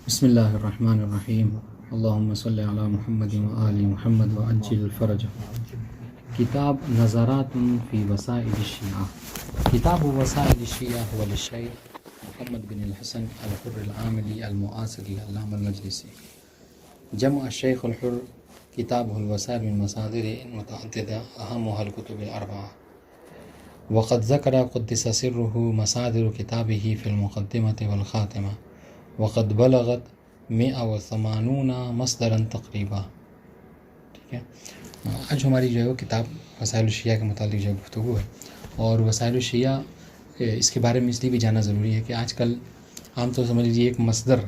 بسم اللہ الرحمن الرحیم اللہم صلی علی محمد و آل محمد وعجل فرج. کتاب نظرات فی وسائل الشیعہ. کتاب وسائل الشیعہ هو للشیخ محمد بن الحسن الحر العاملی المعاصر العلامہ المجلسی. جمع الشیخ الحر کتابه الوسائل من مصادر متعددة أهمها الكتب الأربعة. وقد ذكر قدس سره مصادر كتابه في المقدمة والخاتمة وقد بلغت 180 مصدرا تقریبا. ٹھیک ہے، آج ہماری جو ہے وہ کتاب وسائل الشیعہ کے متعلق جو ہے گفتگو ہے. اور وسائل الشیعہ اس کے بارے میں اس لیے بھی جاننا ضروری ہے کہ آج کل عام طور سے سمجھ لیجیے ایک مصدر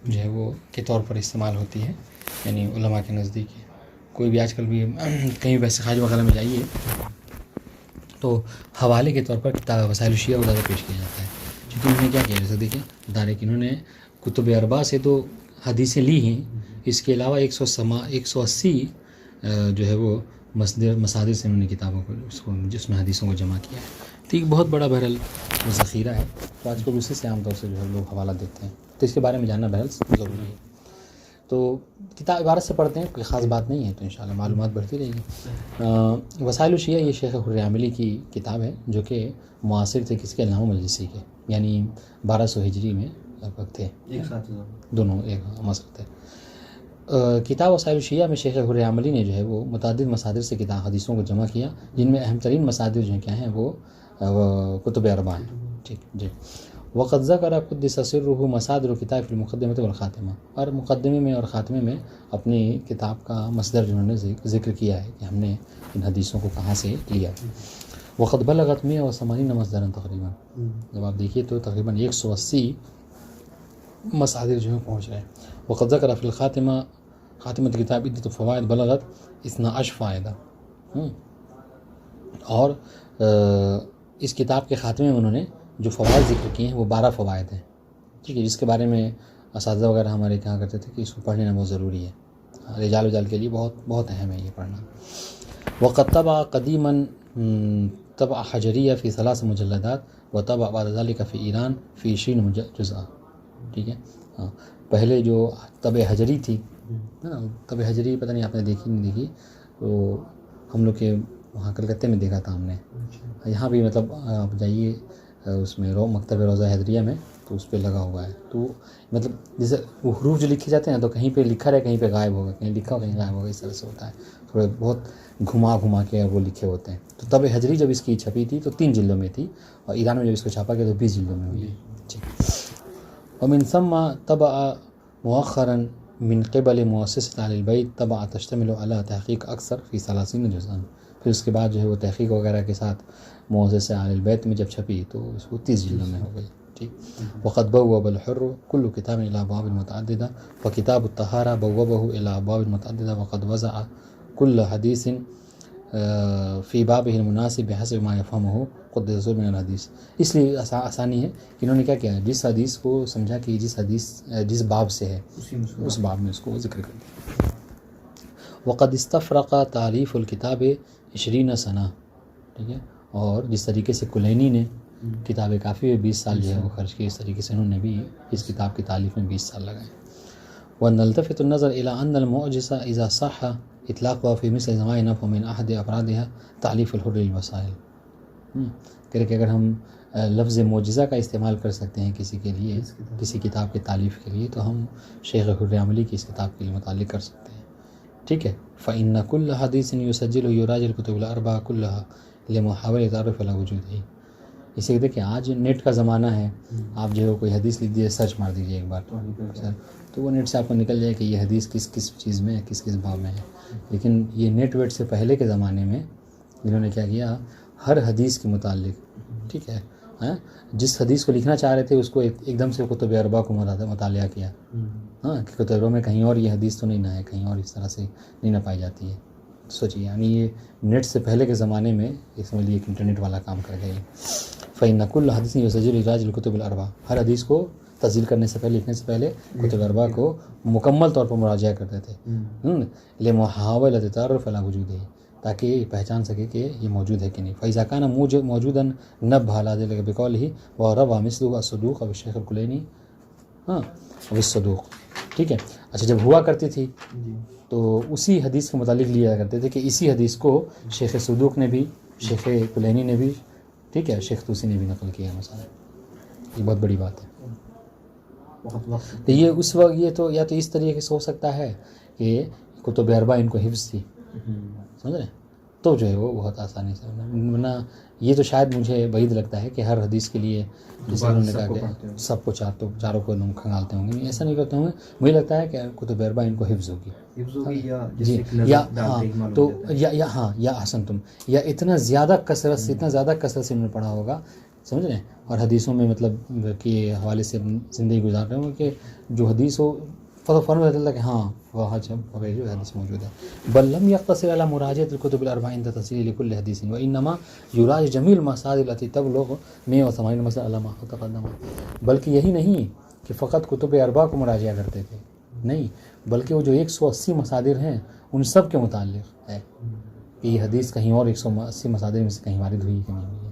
جو ہے وہ کے طور پر استعمال ہوتی ہے، یعنی علماء کے نزدیک کوئی بھی آج کل بھی کہیں ویسے خارج وغیرہ میں جائیے تو حوالے کے طور پر کتاب وسائل الشیعہ کو زیادہ پیش کیا جاتا ہے. چونکہ انہوں نے کیا کیا جیسے دیکھیں دارے کہ انہوں نے کتب اربعہ سے تو حدیثیں لی ہیں، اس کے علاوہ 180 جو ہے وہ مصادر سے انہوں نے کتابوں کو جس میں حدیثوں کو جمع کیا ہے. تو ایک بہت بڑا بہرحال ذخیرہ ہے، تو آج کل اسی سے عام طور سے جو ہے لوگ حوالہ دیتے ہیں، تو اس کے بارے میں جاننا بہرحال ضروری ہے. تو کتاب عبارت سے پڑھتے ہیں، کوئی خاص بات نہیں ہے، تو انشاءاللہ معلومات بڑھتی رہے گی. وسائل الشیعہ یہ شیخ حر عاملی کی کتاب ہے جو کہ معاصر تھے کس کے، علامہ مجلسی کے، یعنی 1200 ہجری میں لگ بھگ تھے، ایک ساتھ دونوں ایک مصر تھے. کتاب وسائل الشیعہ میں شیخ حر عاملی نے جو ہے وہ متعدد مصادر سے کتاب حدیثوں کو جمع کیا، جن میں اہم ترین مصادر جو ہیں کیا ہیں وہ کتب اربعہ ہیں. ٹھیک جی. وقد ذکر قدس سرہ مصادر کتاب فی المقدمۃ والخاتمہ، اور مقدمے میں اور خاتمے میں اپنی کتاب کا مصدر جنہوں نے ذکر کیا ہے کہ ہم نے ان حدیثوں کو کہاں سے لیا. وقد بلغت 180 مصدرا تقریباً، جب آپ دیکھیے تو تقریباً 180 مصادر جو ہیں پہنچ رہے ہیں. وقد ذکر فی الخاتمہ، خاتمۃ کتاب عدۃ فوائد بلغت 12 فائدہ، اور اس کتاب کے خاتمے میں انہوں نے جو فوائد ذکر کیے ہیں وہ 12 فوائد ہیں. ٹھیک ہے، جس کے بارے میں اساتذہ وغیرہ ہمارے کہا کرتے تھے کہ اس کو پڑھنا بہت ضروری ہے، رجال وجال کے لیے بہت بہت اہم ہے یہ پڑھنا. وقد طبع قدیما طبع حجریہ فی 3 مجلدات وطبع بعد ذلك فی ایران فی 20 جزء. ٹھیک ہے، ہاں پہلے جو طبع حجری تھی، طبع حجری پتہ نہیں آپ نے دیکھی نہیں دیکھی، تو ہم لوگ کے وہاں کلکتے میں دیکھا تھا ہم نے. یہاں بھی مطلب آپ جائیے اس میں مکتب روضہ حیدریہ میں، تو اس پہ لگا ہوا ہے. تو مطلب جیسے وہ حروف جو لکھے جاتے ہیں تو کہیں پہ لکھا رہے کہیں پہ غائب ہوگا، کہیں لکھا ہو کہیں غائب ہوگا، اس طرح سے ہوتا ہے. تھوڑے بہت گھما کے وہ لکھے ہوتے ہیں. تو طبع حجری جب اس کی چھپی تھی تو 3 جلدوں میں تھی، اور ایران میں جب اس کو چھاپا گیا تو 20 جلدوں میں ہوئی ہے. ومن ثم طبع مؤخرا من قبل مؤسسة اہل البیت طبع تشتمل على تحقیق اکثر فی 30 جزءا. پھر اس کے بعد جو ہے وہ تحقیق وغیرہ کے ساتھ مؤسسہ اہل البیت میں جب چھپی تو اس کو 30 جلدوں میں ہو گئی. ٹھیک. وقد بوب الحر كل كتاب الى ابواب متعدده وكتاب الطهارة بوبه الى ابواب متعدده وقد وضع كل حديث فی بابه المناسب بحسب ما يفهمه قدس سرہ من الحدیث. اس لیے آسانی ہے کہ انہوں نے کیا کیا، جس حدیث کو سمجھا کہ جس باب سے ہے اس باب میں اس کو ذکر کر دیا. وقد استفرق تعریف الکتاب 20 سنہ. ٹھیک ہے، اور جس طریقے سے کلینی نے کتاب کافی میں 20 سال جو ہے وہ خرچ کی، اس طریقے سے انہوں نے بھی اس کتاب کی تالیف میں 20 سال لگائے. ونلتفت النظر الى ان المعجز اذا صح اطلاقها في مثل زماننا فمن احد افرادها تعلیف الحر للوسائل. کہ اگر ہم لفظ معجزہ کا استعمال کر سکتے ہیں کسی کے لیے، کسی کتاب کے تالیف کے لیے، تو ہم شیخ حر عاملی کی اس کتاب کے لیے متعلق کر سکتے ہیں. ٹھیک ہے. فإن كل حديث يسجل يراجع الكتب الأربعة كلها لمحاولة تعرف على وجوده. اسے کہتے ہیں کہ آج نیٹ کا زمانہ ہے، آپ جو ہے کوئی حدیث لکھ دیجیے، سرچ مار دیجیے ایک بار تو وہ نیٹ سے آپ کو نکل جائے کہ یہ حدیث کس کس چیز میں ہے، کس کس باب میں ہے. لیکن یہ نیٹ ویٹ سے پہلے کے زمانے میں انہوں نے کیا کیا، ہر حدیث کے متعلق، ٹھیک ہے، جس حدیث کو لکھنا چاہ رہے تھے اس کو ایک دم سے کتب اربعہ کو مطالعہ کیا. کہ کتب اربعہ میں کہیں اور یہ حدیث تو نہیں نہ ہے، کہیں اور اس طرح سے نہیں نہ پائی جاتی ہے. سوچیے، یعنی یہ نیٹ سے پہلے کے زمانے میں اس میں ایک انٹرنیٹ والا کام کر گئی. فإن كل حديث يسجل يراجع الكتب الأربعة. ہر حدیث کو تسجیل کرنے سے پہلے، لکھنے سے پہلے کتب اربعہ کو مکمل طور پر مراجعہ کرتے تھے، لمحاولة التعرف على وجوده، تاکہ یہ پہچان سکے کہ یہ موجود ہے کہ نہیں. فإذا كان موجودا نبه على ذلك بقوله وروى مثله الصدوق أو الشيخ الكليني. والصدوق. ٹھیک ہے. اچھا جب ہوا کرتی تھی تو اسی حدیث کے متعلق لیا کرتے تھے کہ اسی حدیث کو شیخ صدوق نے بھی، شیخ کلینی نے بھی، ٹھیک ہے، شیخ طوسی نے بھی نقل کیا ہے مسئلہ. یہ بہت بڑی بات ہے. تو یہ اس وقت یہ تو یا تو اس طریقے سے ہو سکتا ہے کہ کتب اربع ان کو حفظ تھی، سمجھ رہے ہیں، تو جو ہے وہ بہت آسانی سے، ورنہ یہ تو شاید مجھے بعید لگتا ہے کہ ہر حدیث کے لیے جیسے انہوں نے کہا کہ سب کو چاروں کو کھنگالتے ہوں گے. ایسا نہیں کرتے ہوں گے. مجھے لگتا ہے کہ کتب اربع ان کو حفظ ہوگی. جی یا ہاں یا احسن تم، یا اتنا زیادہ کثرت سے انہوں نے پڑھا ہوگا، سمجھ رہے ہیں، اور حدیثوں میں مطلب کے حوالے سے زندگی گزار رہے ہوں کہ جو حدیث ہو فوراً پتہ چلتا کہ ہاں وہاں جو حدیث موجود ہے. بل لم يقتصر على مراجعة الكتب الاربع عند تفسير لكل حديث وانما يراجع جميع المسائل التي تبلغ 180 مسئلہ على ما تقدم. بلکہ یہی نہیں کہ فقط کتب اربع کو مراجعہ کرتے تھے، نہیں، بلکہ وہ جو 180 مصادر ہیں ان سب کے متعلق ہے کہ یہ حدیث کہیں اور 180 مصادر میں سے کہیں وارد ہوئی کہ نہیں ہوئی ہے.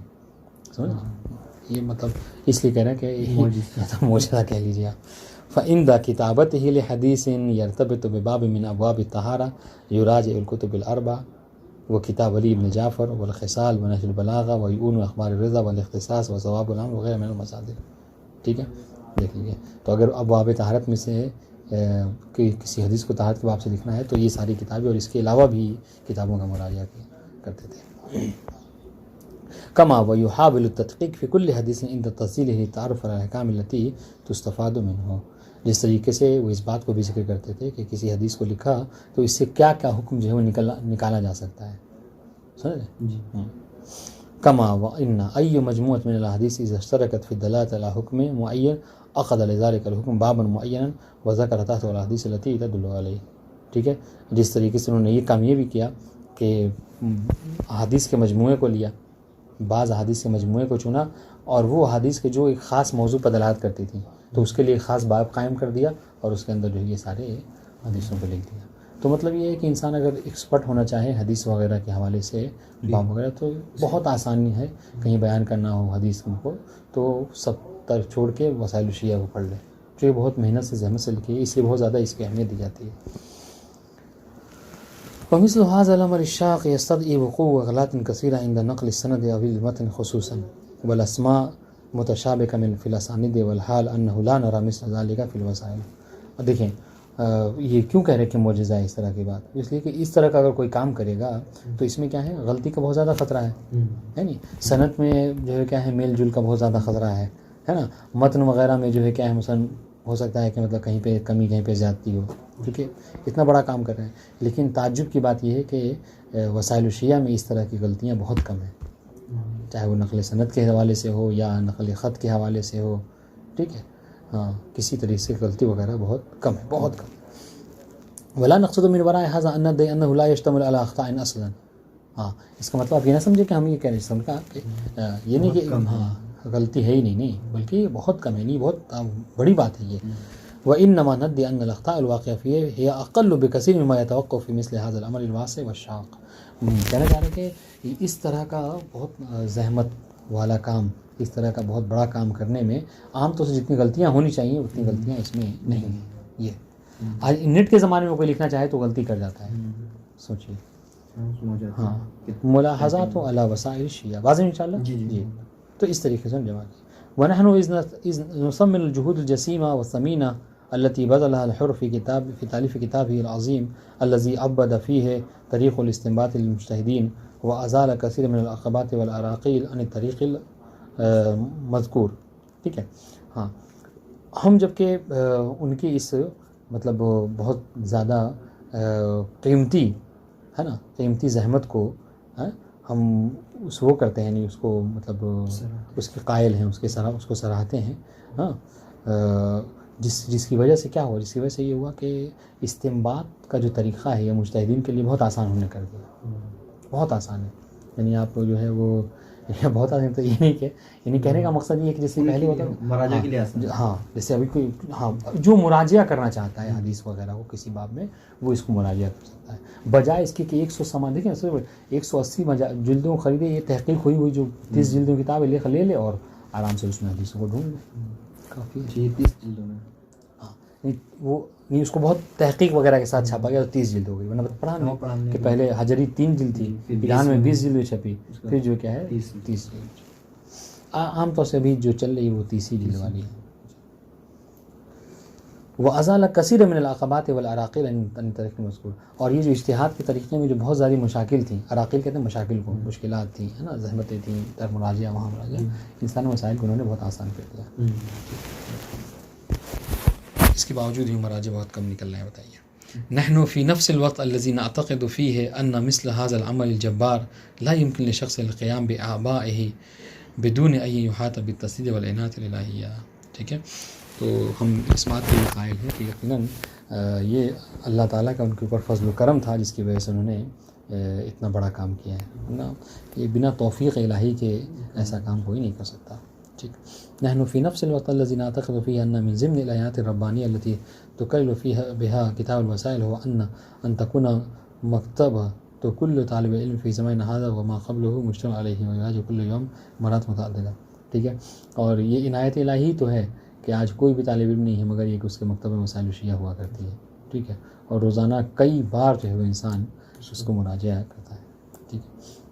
سمجھ یہ مطلب اس لیے کہہ رہے ہیں کہ یہ تو معجزہ کہہ لیجیے آپ. فَإِنْدَ كِتَابَتِهِ لِحَدِيثٍ يَرْتَبِطُ بِبَابٍ مِنْ أَبْوَابِ الطَّهَارَةِ يُرَاجِعُ الْكُتُبِ الْأَرْبَعَ وكتاب علي بن جعفر والخصال ونهج البلاغة ويؤون أخبار الرضا والاختصاص وثواب الأمر وغيرها من المصادر. ٹھیک ہے، دیکھ لیجیے. تو اگر ابواب طہارت میں سے کسی حدیث کو طہارت کے باب سے لکھنا ہے تو یہ ساری کتابیں اور اس کے علاوہ بھی کتابوں کا مراجعہ کرتے تھے. كما ويحاول التدقيق في كل حديث عند تصديله للتعرف على الأحكام التي تستفاد منه. جس طریقے سے وہ اس بات کو بھی ذکر کرتے تھے کہ کسی حدیث کو لکھا تو اس سے کیا کیا حکم جو ہے وہ نکالا جا سکتا ہے. سمجھ جی. كما وإن أي مجموعة من الأحاديث إذا اشتركت في الدلالة على حكم معين أخذ لذلك الحكم بابا معينا وذكر تحته الأحاديث التي تدل عليه. ٹھیک ہے. جس طریقے سے انہوں نے یہ کام یہ بھی کیا کہ حدیث کے مجموعے کو لیا، بعض حدیث کے مجموعے کو چنا اور وہ حدیث کے جو ایک خاص موضوع پر دلالت کرتی تھی تو اس کے لیے خاص باب قائم کر دیا اور اس کے اندر جو یہ سارے حدیثوں کو لکھ دیا. تو مطلب یہ ہے کہ انسان اگر ایکسپرٹ ہونا چاہے حدیث وغیرہ کے حوالے سے باب وغیرہ تو بہت آسانی ہے. کہیں بیان کرنا ہو حدیث کو تو سب تر چھوڑ کے وسائل الشیعہ کو پڑھ لے، جو یہ بہت محنت سے زحمت سے لکھی ہے، اس لیے بہت زیادہ اس کی اہمیت دی جاتی ہے. ومثل هذا الأمر الشاق يستدعي وقوع غلط كثيرة عند نقل السند أو المتن خصوصا والأسماء متشابكة من في الأسانيد والحال أنه لا نرى مثل ذلك في الوسائل. دیکھیں یہ کیوں کہہ رہے کہ معجزہ ہے اس طرح کی بات؟ اس لیے کہ اس طرح کا اگر کوئی کام کرے گا تو اس میں کیا ہے، غلطی کا بہت زیادہ خطرہ ہے نہیں. صنعت میں جو ہے کیا ہے، میل جول کا بہت زیادہ خطرہ ہے نا. متن وغیرہ میں جو ہے کیا ہے، مثلا ہو سکتا ہے کہ مطلب کہیں پہ کمی کہیں پہ زیادتی ہو، کیونکہ اتنا بڑا کام کر رہے ہیں. لیکن تعجب کی بات یہ ہے کہ وسائل الشیعہ میں اس طرح کی غلطیاں بہت کم ہیں، چاہے وہ نقل سند کے حوالے سے ہو یا نقل خط کے حوالے سے ہو. ٹھیک ہے، ہاں کسی طریقے سے غلطی وغیرہ بہت کم ہے، بہت کم. ولا نقصد من وراء هذا ان انه لا يشتمل على اخطاء اصلا. ہاں اس کا مطلب آپ یہ نہ سمجھے کہ ہم یہ کہہ رہے ہیں سمجھا کہ یہ نہیں کہ ہاں غلطی ہے ہی نہیں، بلکہ یہ بہت کم ہے، نہیں بہت بڑی بات ہے یہ. وانما ندعي ان الاخطاء الواقعه فيه هي اقل بكثير مما يتوقع في مثل هذا الامر الواسع والشاق. کہنا چاہ رہے کہ اس طرح کا بہت زحمت والا کام، اس طرح کا بہت بڑا کام کرنے میں عام طور سے جتنی غلطیاں ہونی چاہیے اتنی غلطیاں اس میں نہیں ہیں. یہ آج نیٹ کے زمانے میں کوئی لکھنا چاہے تو غلطی کر جاتا ہے. سوچیے. ہاں ملاحظات علی وسائل الشیعہ واضح انشاءاللہ. جی تو اس طریقے سے جمع کی. ونحن اذ نصمم الجهود الجسيمه والثمينه التي بذلها الحر في تأليف كتابه العظيم الذي عبد فيه طريق الاستنباط للمجتهدين وأزال كثير من العقبات والعراقيل عن الطريق المذكور. ٹھیک ہے. ہاں ہم جب کہ ان کی اس مطلب بہت زیادہ قیمتی ہے نا، قیمتی زحمت کو ہم اس وہ کرتے ہیں، یعنی اس کو مطلب اس کے قائل ہیں، اس کو سراہتے ہیں. ہاں جس کی وجہ سے کیا ہوا، جس کی وجہ سے یہ ہوا کہ استنباط کا جو طریقہ ہے یہ مجتہدین کے لیے بہت آسان ہونے کر دیا، بہت آسان ہے. یعنی آپ جو ہے وہ بہت آسان، تو یہ نہیں کہ یعنی کہنے کا مقصد یہ ہے کہ جیسے پہلے ہوتا ہے مراجعہ کے لیے آسان. ہاں جیسے ابھی کوئی ہاں جو مراجعہ کرنا چاہتا ہے حدیث وغیرہ کو کسی باب میں وہ اس کو مراجعہ کر سکتا ہے، بجائے اس کے کہ 100 دیکھیں 180 جلدوں خریدے. یہ تحقیق ہوئی جو 30 جلدوں کتاب لے لے اور آرام سے اس میں حدیثوں کو ڈھونڈ لے، کافی ہے. 30 جلدوں میں. ہاں وہ اس کو بہت تحقیق وغیرہ کے ساتھ چھاپا گیا تو 30 جلد ہو گئی. ورنہ پڑھا نہیں کہ پہلے حجری 3 جلد تھی، ایران میں 20 جلد چھپی، پھر جو کیا ہے 30 جلد. عام طور سے ابھی جو چل رہی ہے وہ 30 جلد والی ہے. وہ ازال کثیر من العقبات والعراقیل عن طریق مذکور. اور یہ جو اجتہاد کے طریقے میں جو بہت ساری مشاکل تھیں، عراقیل کہتے ہیں مشاکل کو، مشکلات تھیں ہے نا، زحمتیں تھیں، در مراجعہ وہاں مراجعہ، انسانی مسائل کو انہوں نے بہت آسان کر دیا. اس کے باوجود ہی مراجع بہت کم نکل رہے ہیں. بتائیے نحن في نفس الوقت الذي نعتقد فيه أن مثل هذا العمل الجبار لا يمكن لشخص القيام بأعبائه بدون أن يحاط بالتسديد والعنایت الإلهیہ. ٹھیک ہے، تو ہم اس بات کے قائل ہیں کہ یقیناً یہ اللہ تعالیٰ کا ان کے اوپر فضل و کرم تھا جس کی وجہ سے انہوں نے اتنا بڑا کام کیا ہے، ورنہ یہ بنا توفیق الہی کے ایسا کام کوئی نہیں کر سکتا. ٹھیک. نحن في نفس الوقت الذي نعتقد فيه أن من ضمن الآيات الربانية التي تكلل فيها بها كتاب الوسائل هو أن تكون مكتبة كل طالب علم في زماننا هذا وما قبله مجتمع عليه ويواجه كل يوم مرات متعددة. ٹھیک ہے، اور یہ عنایت الہی تو ہے کہ آج کوئی بھی طالب علم نہیں ہے مگر یہ کہ اس کے مکتبہ مسائل وشیہ ہوا کرتی ہے. ٹھیک ہے، اور روزانہ کئی بار جو ہے وہ انسان اس کو مراجعہ کرتا ہے. ٹھیک ہے،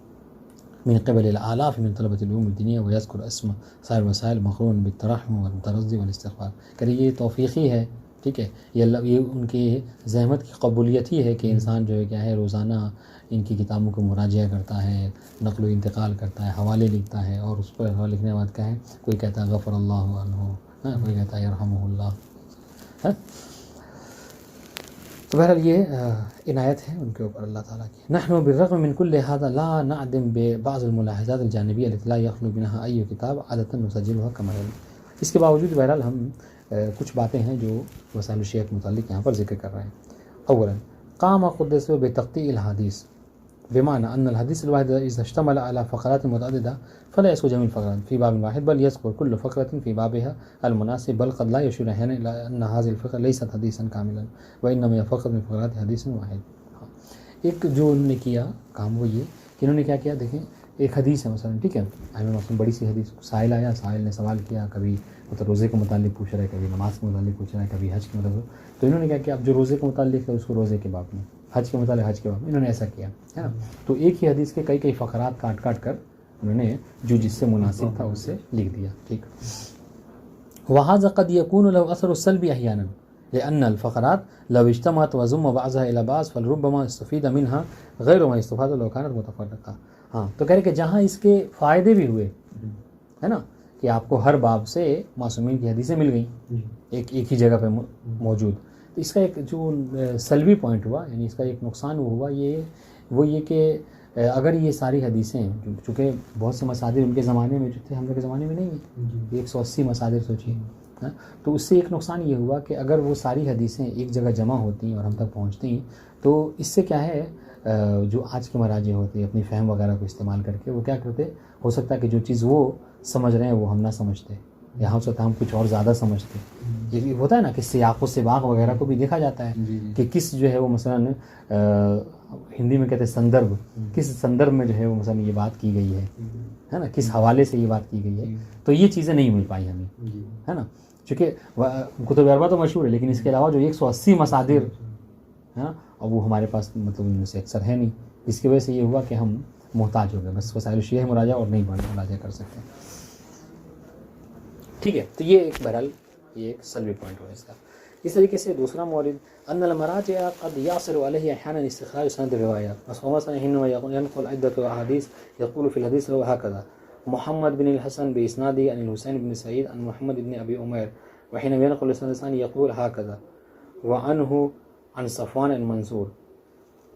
من قبل الآلاف من طلبة العلوم الدینیہ ويذكر اسم سائر مسائل مقرون بالترحم والترضی والاستغفار. کہ یہ توفیقی ہے. ٹھیک ہے، یہ ان کی زحمت کی قبولیت ہی ہے کہ انسان جو ہے کیا ہے روزانہ ان کی کتابوں کو مراجعہ کرتا ہے، نقل و انتقال کرتا ہے، حوالے لکھتا ہے، اور اس پر حوالے لکھنے کے بعد کیا ہے کوئی کہتا ہے غفر اللہ عنہ، کوئی کہتا ہے یرحمہ اللہ. تو بہرحال یہ عنایت ہے ان کے اوپر اللہ تعالیٰ کی. نحن بالرغم من كل هذا لا نعدم ببعض الملاحظات الجانبية التي لا يخلو منها أي كتاب عادة نسجلها كما يلي. اس کے باوجود بہرحال ہم کچھ باتیں ہیں جو وسائل الشیعہ کے متعلق یہاں پر ذکر کر رہے ہیں. اولا قام قدس بتقطيع الحديث بمعنى أن الحديث الواحد إذا اشتمل على فقرات متعددة فلا يذكر جميع الفقرات في باب واحد بل يذكر كل فقرة في بابها المناسب، بل قد لا يشير أحيانا إلى أن هذه الفقرة ليست حديثا كاملا وإنما هي فقط من فقرات حديث واحد. ایک جو انہوں نے کیا کام وہ یہ کہ انہوں نے کیا کیا، دیکھیں ایک حدیث ہے مثلا، ٹھیک ہے، مثلا بڑی سی حدیث، سائل آیا، سائل نے سوال کیا، کبھی مطلب روزے کے متعلق پوچھ رہا ہے، کبھی نماز کے متعلق پوچھ رہا ہے، کبھی حج کے متعلق. تو انہوں نے کیا کیا، اب جو روزے کے متعلق ہے اس کو روزے کے باب میں، حج کے متعلق حج کے باب میں، انہوں نے ایسا کیا ہے نا. تو ایک ہی حدیث کے کئی فقرات کاٹ کر انہوں نے جو جس سے مناسب تھا اس سے لکھ دیا. ٹھیک. وهذا قد يكون له اثر سلبي احيانا لان الفقرات لو اجتمعت وضم بعضها الى بعض فلربما استفيد منها غير ما استفاد لو كانت متفرقه. ہاں، تو کہہ رہے کہ جہاں اس کے فائدے بھی ہوئے ہے نا، کہ آپ کو ہر باب سے معصومین کی حدیثیں مل گئیں ایک ہی جگہ پہ موجود. تو اس کا ایک جو سلبی پوائنٹ ہوا، یعنی اس کا ایک نقصان وہ ہوا وہ یہ کہ اگر یہ ساری حدیثیں چونکہ بہت سے مصادر ان کے زمانے میں جو تھے ہم لوگ کے زمانے میں نہیں ہیں، 180 مصادر سوچیے، تو اس سے ایک نقصان یہ ہوا کہ اگر وہ ساری حدیثیں ایک جگہ جمع ہوتی اور ہم تک پہنچتی تو اس سے کیا ہے جو آج کے مراجع ہوتے اپنی فہم وغیرہ کو استعمال کر کے وہ کیا کرتے، ہو سکتا ہے کہ جو چیز وہ سمجھ رہے ہیں وہ ہم نہ سمجھتے، یا ہو سکتا ہے ہم کچھ اور زیادہ سمجھتے. یہ ہوتا ہے نا کہ سیاق و سباق وغیرہ کو بھی دیکھا جاتا ہے کہ کس جو ہے وہ مثلا ہندی میں کہتے ہیں سندرب، کس سندرب میں جو ہے وہ مثلا یہ بات کی گئی ہے نا، کس حوالے سے یہ بات کی گئی ہے. تو یہ چیزیں نہیں مل پائی ہمیں، ہے نا، چونکہ کتب اربعہ تو مشہور ہے لیکن اس کے علاوہ جو 180 مصادر ہے نا، اور وہ ہمارے پاس مطلب ان میں سے اکثر ہے نہیں، جس کی وجہ سے یہ ہوا کہ ہم محتاج ہو گئے، بس وسائل الشیعہ مراجعہ اور نہیں مراجعہ کر سکتے. ٹھیک ہے، تو یہ ایک بہرحال یہ ایک سلبی پوائنٹ ہوا اس کا. اس طریقے سے دوسرا مورد ان المراجع قد يعثر عليه احيانا استخراج سند الروايات، مثلا حينما ينقل عده احاديث يقول في الحديث هكذا محمد بن الحسن باسناده عن الحسين بن سعيد عن محمد بن ابي عمير، وحينما ينقل الاسناد الثاني يقول هكذا وعنه عن صفوان المنصور.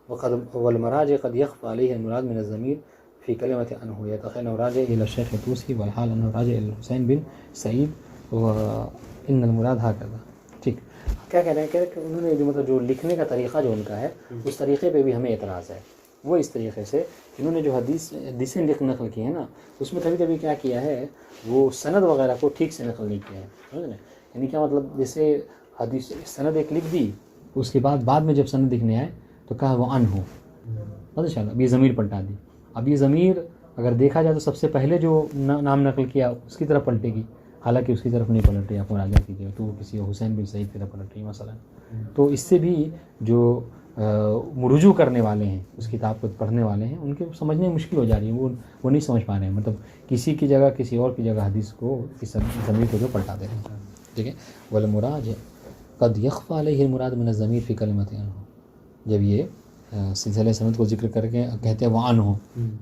وقد والمراجع قد يخفى عليه المراد من الضمير في كلمة عنه يتخيل راجع إلى الشيخ الطوسي والحال أنه راجع إلى الحسين بن سعيد وإن المراد هكذا. ٹھیک، کیا کہہ رہے ہیں کہ انہوں نے جو مطلب جو لکھنے کا طریقہ جو ان کا ہے اس طریقے پہ بھی ہمیں اعتراض ہے. وہ اس طریقے سے انہوں نے جو حدیثیں نقل کی ہیں نا اس میں کبھی کبھی کیا کیا ہے وہ سند وغیرہ کو ٹھیک سے نقل نہیں کیا ہے. سمجھ رہے ہیں، یعنی کیا مطلب جیسے حدیث سند ایک لکھ دی، اس کے بعد میں جب سند لکھنے آئے تو کہا وہ ان ہو، ماشاء اللہ، اب یہ ضمیر پلٹا دی. اب یہ ضمیر اگر دیکھا جائے تو سب سے پہلے جو نام نقل کیا اس کی طرف پلٹے گی، حالانکہ اس کی طرف نہیں پلٹ رہی، آپ مراجعہ کیجیے تو وہ کسی حسین بن سعید کی طرف پلٹ رہی مثلا. تو اس سے بھی جو رجوع کرنے والے ہیں اس کتاب کو پڑھنے والے ہیں ان کے سمجھنے میں مشکل ہو جا رہی ہے، وہ نہیں سمجھ پا رہے ہیں، مطلب کسی کی جگہ کسی اور کی جگہ حدیث کو ضمیر کو جو پلٹا دے رہے ہیں. ٹھیک ہے. والمراج قد یخفى علیہ المراد من الضمیر فی کلمۃ عنہ، جب یہ سلسلہ سند کو ذکر کر کے کہتے ہیں وہ عنہ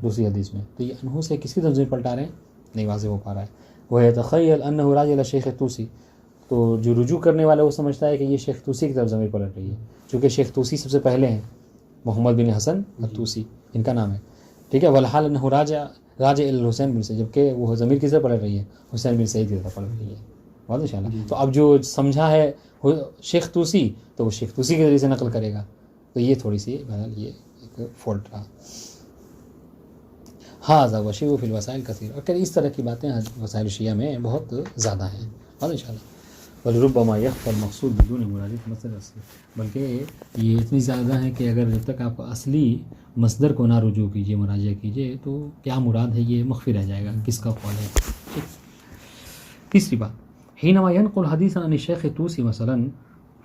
دوسری حدیث میں، تو یہ عنہ سے کس کی طرف ضمیر پلٹا رہے ہیں؟ نہیں واضح ہو پا رہا ہے. وہ یتخیل انہ راجع الی شیخ طوسی، تو جو رجوع کرنے والا وہ سمجھتا ہے کہ یہ شیخ طوسی کی طرف ضمیر پلٹ رہی ہے، چونکہ شیخ طوسی سب سے پہلے ہیں، محمد بن حسن الطوسی ان کا نام ہے. ٹھیک ہے. والحال انہ راجع الی الحسین بن سعید، جبکہ وہ ضمیر کس طرف پلٹ رہی ہے؟ حسین بن سعید کی طرف پلٹ رہی ہے. واضح ان شاء اللہ. تو اب جو سمجھا ہے شیخ طوسی تو وہ شیخ طوسی کے ذریعے سے نقل کرے گا. تو یہ تھوڑی سی بہرحال یہ ایک فالٹ رہا. ہاں وشیع فی الوسائل کثیر، اور اس طرح کی باتیں وسائل شیعہ میں بہت زیادہ ہیں. واضح ان شاء اللہ. ولربما يخفى المقصود بدون مراجعة مصدر اصلی، بلکہ یہ اتنی زیادہ ہے کہ اگر جب تک آپ اصلی مصدر کو نہ رجوع کیجیے مراجعہ کیجیے تو کیا مراد ہے یہ مخفی رہ جائے گا، کس کا قول ہے. تیسری بات، حينما ينقل حديثا عن الشيخ الطوسي مثلا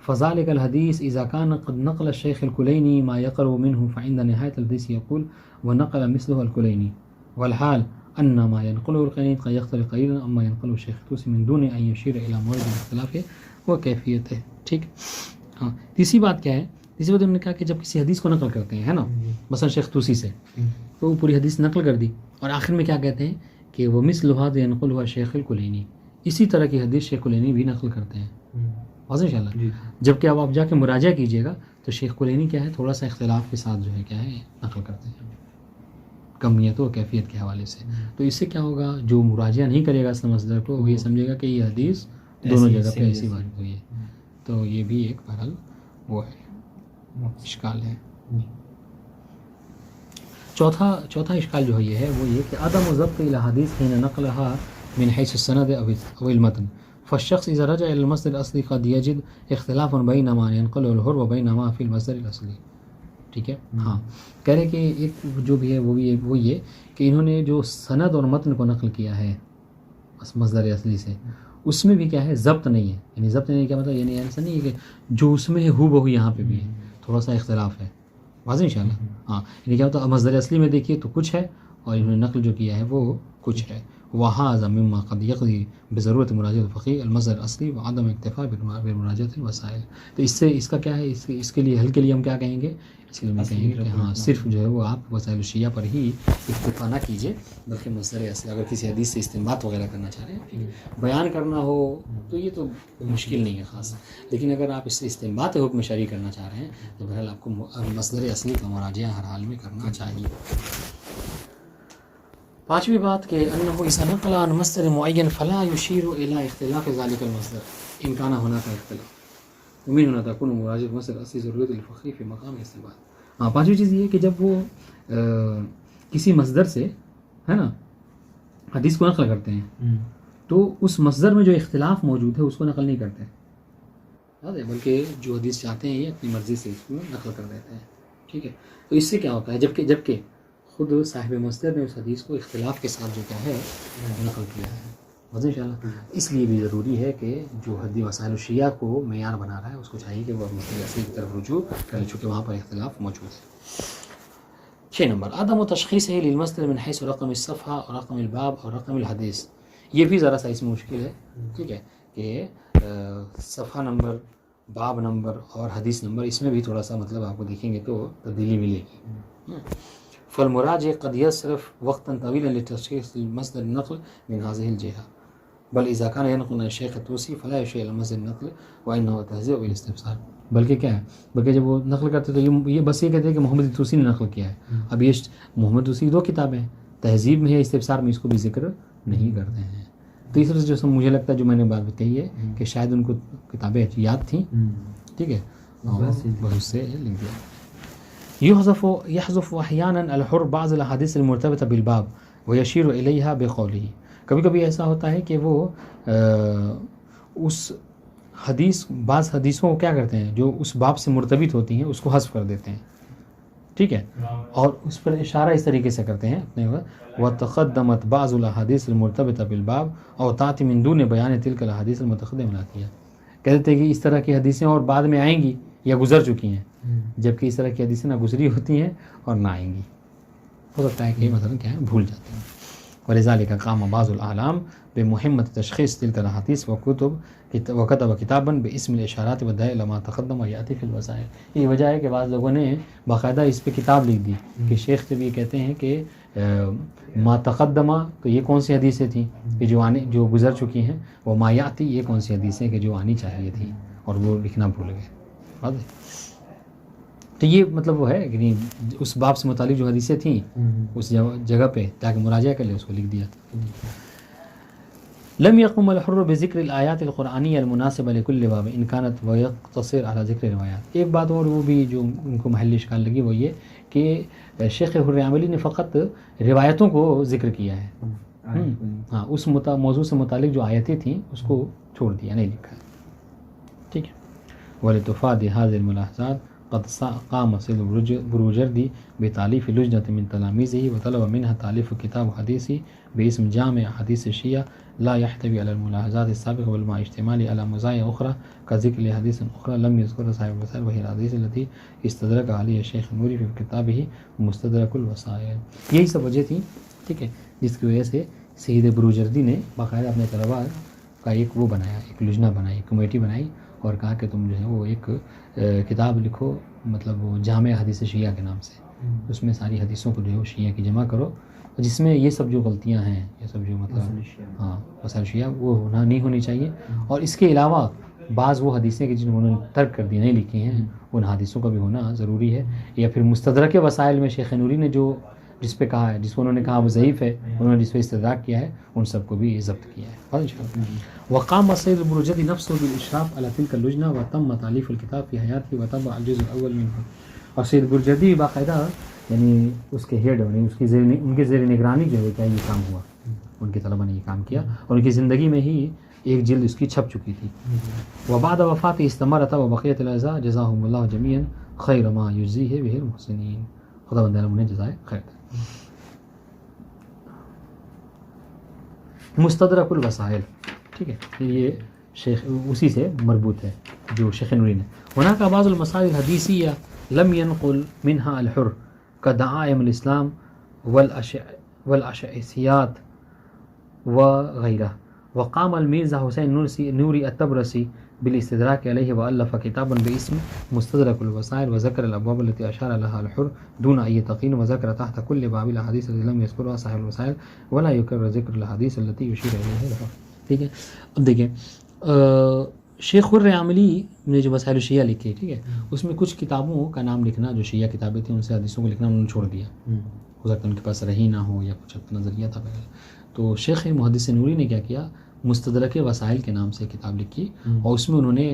فذلك الحديث إذا كان قد نقل الشيخ الكليني ما يقرب منه فعند نهاية الحديث يقول ونقل مثله الكليني، والحال أن ما ينقله الكليني قد يختلف قليلا أما ينقله الشيخ الطوسي من دون أن يشير إلى مورد الاختلاف وكيفيته. ٹھیک. ہاں تیسری بات کیا ہے؟ تیسری بات انہوں نے کہا کہ جب کسی حدیث کو نقل کرتے ہیں ہے نا، مثلا شیخ طوسی سے، تو وہ پوری حدیث نقل کر دی اور آخر میں کیا کہتے ہیں کہ وہ مثل هذا ينقله الشيخ الكليني، اسی طرح کی حدیث شیخ کلینی بھی نقل کرتے ہیں. واضح ان شاء اللہ. جبکہ اب آپ جا کے مراجعہ کیجیے گا تو شیخ کلینی کیا ہے تھوڑا سا اختلاف کے ساتھ جو ہے کیا ہے نقل کرتے ہیں کمیت و کیفیت کے حوالے سے. تو اس سے کیا ہوگا، جو مراجعہ نہیں کرے گا اس مصدر کو وہ یہ سمجھے گا کہ یہ حدیث دونوں جگہ پہ ایسی بات ہوئی ہے. تو یہ بھی ایک بہرحال وہ ہے اشکال ہے. چوتھا اشکال جو ہے یہ ہے وہ یہ کہ عدم ضبط الاحادیث حين نقلها من حيث السند او المتن، فالشخص اذا رجع الى المصدر الاصلي قد يجد اختلافا بين ما ينقله الحر وبين ما في المصدر الاصلي. ٹھیک ہے. ہاں کہہ رہے کہ ایک جو بھی ہے وہ یہ کہ انہوں نے جو سند اور متن کو نقل کیا ہے مصدر اصلی سے اس میں بھی کیا ہے ضبط نہیں ہے. یعنی ضبط نہیں کیا مطلب، یعنی ایسا نہیں ہے کہ جو اس میں ہے ہو بہو یہاں پہ بھی ہے، تھوڑا سا اختلاف ہے. واضح ان شاء اللہ. ہاں یعنی کیا ہوتا ہے مصدر اصلی میں دیکھیے تو کچھ ہے اور انہوں نے نقل جو کیا ہے وہ کچھ ہے. وهذا مما قد يقضي بضرورة مراجعة الفقيه المصدر الأصلي وعدم اكتفاء بمراجعة الوسائل. تو اس کا کیا ہے، اس کے لیے حل کے لیے ہم کیا کہیں گے، اس لیے ہم کہیں گے کہ ہاں صرف جو ہے وہ آپ وسائل الشیعہ پر ہی اکتفا نہ کیجیے، بلکہ مصدر اصلی اگر کسی حدیث سے استنباط وغیرہ کرنا چاہ رہے ہیں بیان کرنا ہو تو یہ تو مشکل نہیں ہے خاص، لیکن اگر آپ اس سے استنباط حکم شرعی کرنا چاہ رہے ہیں تو بہرحال آپ کو مصدر اصلی کا مراجعہ ہر حال میں کرنا چاہیے. پانچویں بات کہ انه اذا نقل عن مصدر معین فلا يشير الى اختلاف ذلك المصدر ان كان هناك اختلاف ومن هنا تكون مراجعة المصدر الاصلی ضرورت الفقيه في مقام الاستنباط. ہاں پانچویں چیز یہ کہ جب وہ کسی مصدر سے ہے نا حدیث کو نقل کرتے ہیں تو اس مصدر میں جو اختلاف موجود ہے اس کو نقل نہیں کرتے، بلکہ جو حدیث چاہتے ہیں یہ اپنی مرضی سے اس کو نقل کر دیتے ہیں. ٹھیک ہے. تو اس سے کیا ہوتا ہے جبکہ خود صاحب مصدر نے اس حدیث کو اختلاف کے ساتھ جو کیا ہے نقل کیا ہے. واضح ان شاء اللہ. اس لیے بھی ضروری ہے کہ جو حدیث وسائل الشیعہ کو معیار بنا رہا ہے اس کو چاہیے کہ وہ مصدر اصلی کی طرف رجوع کرے، چونکہ وہاں پر اختلاف موجود ہے. 6 نمبر عدم تشخیصه للمصدر من حيث رقم الصفحہ اور رقم الباب اور رقم الحدیث. یہ بھی ذرا سا اس میں مشکل ہے. ٹھیک ہے کہ صفحہ نمبر، باب نمبر اور حدیث نمبر اس میں بھی تھوڑا سا مطلب آپ کو دیکھیں گے تو تبدیلی ملے گی. فالمراجع قد يصرف وقتا طويلا لتشخيص المصدر النقل من هذه الجهة، بل إذا كان ينقل عن الشيخ الطوسي فلا يشير إلى مصدر النقل وإنه تهذيب بالاستفسار. بلکہ کیا ہے، بلکہ جب وہ نقل کرتے تو یہ بس یہ کہتے ہیں کہ محمد طوسی نے نقل کیا ہے. اب یہ محمد طوسی 2 کتابیں ہیں، تہذیب میں ہے، استفسار میں اس کو بھی ذکر نہیں کرتے ہیں. تو اس طرح سے جو مجھے لگتا ہے جو میں نے بات کہی ہے کہ شاید ان کو کتابیں یاد تھیں. ٹھیک ہے، بہت سے لکھ دیا. يحذف احيانا الحر بعض الاحاديث المرتبطه بالباب ويشير اليها بقوله. کبھی کبھی ایسا ہوتا ہے کہ وہ اس بعض حدیثوں کو کیا کرتے ہیں جو اس باب سے مرتبط ہوتی ہیں اس کو حذف کر دیتے ہیں. ٹھیک ہے. اور اس پر اشارہ اس طریقے سے کرتے ہیں اپنے وتقدمت بعض الاحادیث المرتبطہ بالباب اور تأتی من دون بیان تلک الاحادیث المتقدمہ الاتیہ. کہتے ہیں کہ اس طرح کی حدیثیں اور بعد میں آئیں گی یا گزر چکی ہیں، جبکہ اس طرح کی حدیثیں نہ گزری ہوتی ہیں اور نہ آئیں گی. ہو سکتا ہے کہ مثلا کیا ہے بھول جاتے ہیں. ولذلك قام بعض الاعلام بمهمة تشخيص تلك الاحاديث وكتب كتابا باسم الاشارات والدلائل لما تقدم وياتي في الوسائل. یہ وجہ ہے کہ بعض لوگوں نے باقاعدہ اس پہ کتاب لکھ دی کہ شیخ جب یہ کہتے ہیں کہ ما تقدمہ تو یہ کون سی حدیثیں تھیں کہ جو گزر چکی ہیں، وہ ما یاتی یہ کون سی حدیثیں کہ جو آنی چاہیے تھیں اور وہ لکھنا بھول گئے. تو یہ مطلب وہ ہے کہ اس باب سے متعلق جو حدیثیں تھیں اس جگہ پہ تاکہ مراجعہ کر لے اس کو لکھ دیا. لم يقم الحر بذکر الآیات القرآنیہ المناسبہ لکل باب ان كانت ويقتصر على ذکر روایات. ایک بات اور وہ بھی جو ان کو محل اشکال لگی وہ یہ کہ شیخ حر عاملی نے فقط روایتوں کو ذکر کیا ہے، ہاں اس موضوع سے متعلق جو آیتیں تھیں اس کو چھوڑ دیا، نہیں لکھا. ٹھیک ہے. ولتفاد هذه الملاحظات قد قام سید بروجردی بتالیف لجنة من تلاميذه وطلب منها تالیف کتاب حدیثی باسم جامع حدیث شیعہ لا يحتوي على الملاحظات السابقة والمع اشتمال على مزايا أخرى كذكر لحديث أخرى لم يذكرها صاحب الوسائل وهي الحديث التي استدرك عليها الشيخ النوری في كتابه مستدرك الوسائل. یہی سب وجہ تھی، ٹھیک ہے، جس کی وجہ سے سید بروجردی نے باقاعدہ اپنے طلباء کا ایک وہ بنایا، ایک لجنہ بنائی، کمیٹی بنائی اور کہا کہ تم جو ہے وہ ایک کتاب لکھو، مطلب وہ جامع حدیث شیعہ کے نام سے. اس میں ساری حدیثوں کو جو ہے وہ شیعہ کی جمع کرو، جس میں یہ سب جو غلطیاں ہیں، یہ سب جو مطلب ہاں وسائل شیعہ وہ ہونا نہیں ہونی چاہیے. اور اس کے علاوہ بعض وہ حدیثیں کہ جنہوں نے ترک کر دی نہیں لکھی ہیں ان حدیثوں کا بھی ہونا ضروری ہے. یا پھر مستدرک وسائل میں شیخ نوری نے جو جس پہ کہا ہے، جس کو انہوں نے کہا وہ ضعیف ہے، انہوں نے جس پہ استدراک کیا ہے ان سب کو بھی ضبط کیا ہے. وقام سید البروجردی نفسه بالاشراف على تلك اللجنه وتم تالیف الكتاب في حیاته وطبع الجزء الاول منه. اور سید بروجردی باقاعدہ یعنی اس کے ہیڈ یعنی ان کے زیر نگرانی جو ہے کیا یہ کام ہوا، ان کے طلبہ نے یہ کام کیا اور ان کی زندگی میں ہی ایک جلد اس کی چھپ چکی تھی. وبعد وفاته استمرت وبقية الاعزاء جزاهم الله جميعا خیر ما یجزیہ به المحسنین. خدا بندہ انہیں جزائے خیر. مستدرک الوسائل، ٹھیک ہے، یہ شیخ اسی سے مربوط ہے جو شیخ نوری نے. هناك بعض المسائل الحدیثیہ لم ينقل منها الحر كدعائم الاسلام والاشعثیات وغیرہ. وقام الميرزا حسين نوري الطبرسي بالاستدراك عليه وألف كتابا باسم مستدرك الوسائل وذكر الأبواب التي أشار لها الحر دون أي تقييد وذكر تحت كل باب الأحاديث التي لم يذكرها صاحب الوسائل ولا يكرر ذكر الأحاديث التي يشير إليها الحر. ٹھیک ہے. اب دیکھیں شیخ حر عاملی نے جو وسائل شیعہ لکھی، ٹھیک ہے، اس میں کچھ کتابوں کا نام لکھنا جو شیعہ کتابیں تھیں ان سے حدیثوں کو لکھنا انہوں نے چھوڑ دیا. ہو سکتا ہے ان کے پاس رہی نہ ہو یا کچھ اپنا نظریہ تھا پہلے. تو شیخ محدث نوری نے کیا کیا، مستدرک وسائل کے نام سے کتاب لکھی اور اس میں انہوں نے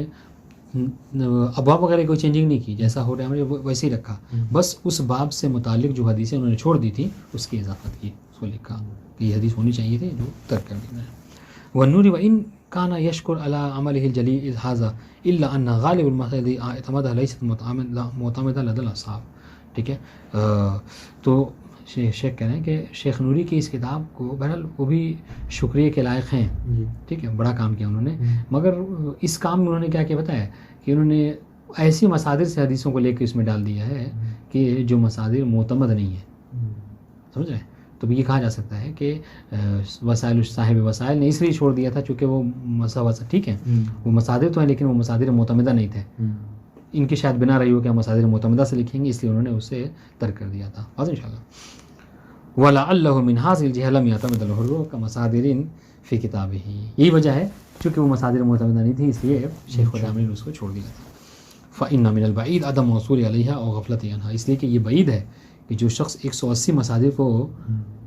ابواب وغیرہ کوئی چینجنگ نہیں کی، جیسا ہو رہا ہے ویسے ہی رکھا، بس اس باب سے متعلق جو حدیثیں انہوں نے چھوڑ دی تھیں اس کی اضافت کی، اس کو لکھا کہ یہ حدیث ہونی چاہیے تھی جو ترک کر دی. والنوری وإن كان يشكر على عمله الجليل هذا إلا أن غالب المسائل اعتمادها ليست معتمدة لدى الأصحاب. ٹھیک ہے. تو شیخ کہہ رہے ہیں کہ شیخ نوری کی اس کتاب کو بہرحال وہ بھی شکریہ کے لائق ہیں، ٹھیک ہے، بڑا کام کیا انہوں نے، مگر اس کام میں انہوں نے کیا کیا بتایا کہ انہوں نے ایسی مصادر سے حدیثوں کو لے کے اس میں ڈال دیا ہے کہ جو مصادر معتمد نہیں ہے. سمجھ رہے ہیں؟ تو یہ کہا جا سکتا ہے کہ وسائل صاحب وسائل نے اس لیے چھوڑ دیا تھا چونکہ وہ ٹھیک ہے وہ مصادر تو ہیں لیکن وہ مصادر معتمدہ نہیں تھے. ان کی شاید بنا رہی ہو کہ ہم مصادر معتمدہ سے لکھیں گے، اس لیے انہوں نے اسے ترک کر دیا تھا. ان شاء اللہ. وَلَعَلَّهُ مِنْ هَذِهِ الْجِهَةِ لَمْ يَعْتَمِدْ الْحُرُّ كَمَصَادِرٍ فِي كِتَابِهِ. یہی وجہ ہے چونکہ وہ مصادر معتمدہ نہیں تھی اس لیے شیخ العاملی نے اس کو چھوڑ دیا تھا. فَإِنَّ مِنَ الْبَعِيدِ عَدَمُ الْوُصُولِ عَلَيْهَا أَوْ غَفْلَةٍ عَنْهَا. اس لیے کہ یہ بعید ہے کہ جو شخص 180 مصادر کو